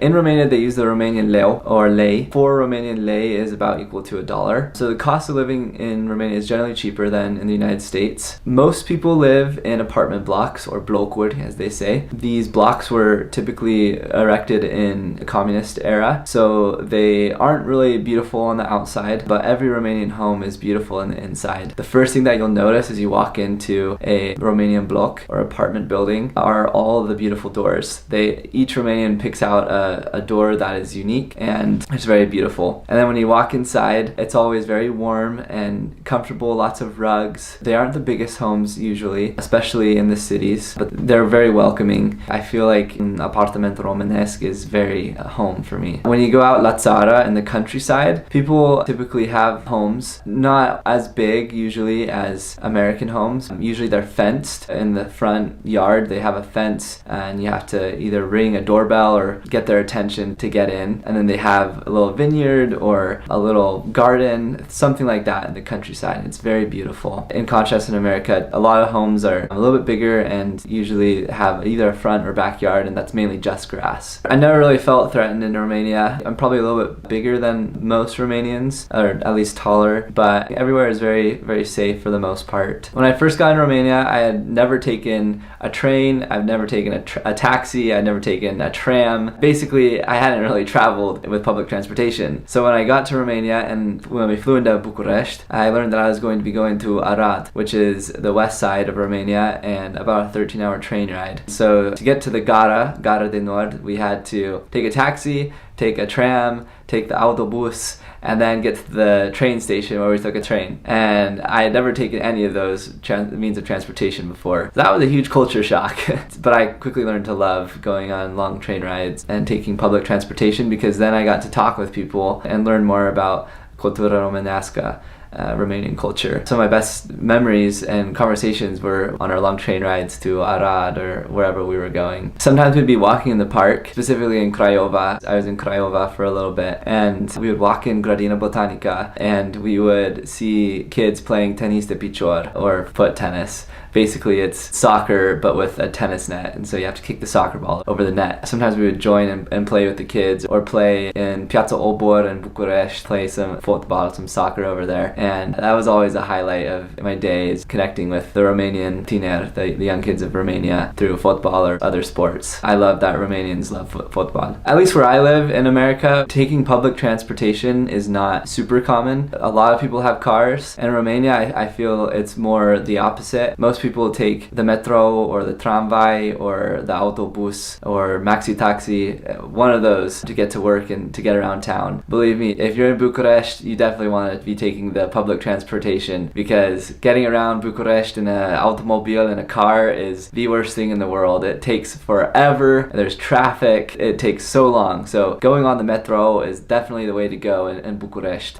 In Romania, they use the Romanian leu or lei. 4 Romanian lei is about equal to $1. So the cost of living in Romania is generally cheaper than in the United States. Most people live in apartment blocks, or blocuri, as they say. These blocks were typically erected in the communist era, so they aren't really beautiful on the outside, but every Romanian home is beautiful in the inside. The first thing that you'll notice as you walk into a Romanian block or apartment building are all the beautiful doors. Each Romanian picks out a door that is unique and it's very beautiful. And then when you walk inside, it's always very warm and comfortable, lots of rugs. They aren't the biggest homes usually, especially in the cities, but they're very welcoming. I feel like Apartamentul Românesc is very home for me. When you go out La Țară in the countryside, people typically have homes not as big usually as American homes. Usually they're fenced. In the front yard they have a fence and you have to either ring a doorbell or get their attention to get in, and then they have a little vineyard or a little garden, something like that in the countryside. It's very beautiful. In contrast, in America, a lot of homes are a little bit bigger and usually have either a front or backyard, and that's mainly just grass. I never really felt threatened in Romania. I'm probably a little bit bigger than most Romanians, or at least taller, but everywhere is very, very safe for the most part. When I first got in Romania, I had never taken a train, I've never taken a taxi, I'd never taken a tram. Basically, I hadn't really traveled with public transportation. So when I got to Romania and when we flew into Bucharest, I learned that I was going to be going to Arad, which is the west side of Romania, and about a 13-hour train ride. So to get to the Gara de Nord, we had to take a taxi, take a tram, take the autobus, and then get to the train station where we took a train. And I had never taken any of those means of transportation before. That was a huge culture shock. But I quickly learned to love going on long train rides and taking public transportation, because then I got to talk with people and learn more about Cultura Românească, Romanian culture. Some of my best memories and conversations were on our long train rides to Arad or wherever we were going. Sometimes we'd be walking in the park, specifically in Craiova. I was in Craiova for a little bit, and we would walk in Grădina Botanica and we would see kids playing tenis de picior, or foot tennis. Basically, it's soccer but with a tennis net, and so you have to kick the soccer ball over the net. Sometimes we would join and play with the kids, or play in Piața Obor in Bucharest, play some football, some soccer over there. And that was always a highlight of my days, connecting with the Romanian tineri, the young kids of Romania, through football or other sports. I love that Romanians love football. At least where I live in America, taking public transportation is not super common. A lot of people have cars. In Romania, I feel it's more the opposite. Most people take the metro or the tramvai or the autobus or maxi taxi, one of those, to get to work and to get around town. Believe me, if you're in Bucharest, you definitely want to be taking the public transportation, because getting around Bucharest in an automobile, in a car, is the worst thing in the world. It takes forever, there's traffic, it takes so long. So going on the metro is definitely the way to go in Bucharest.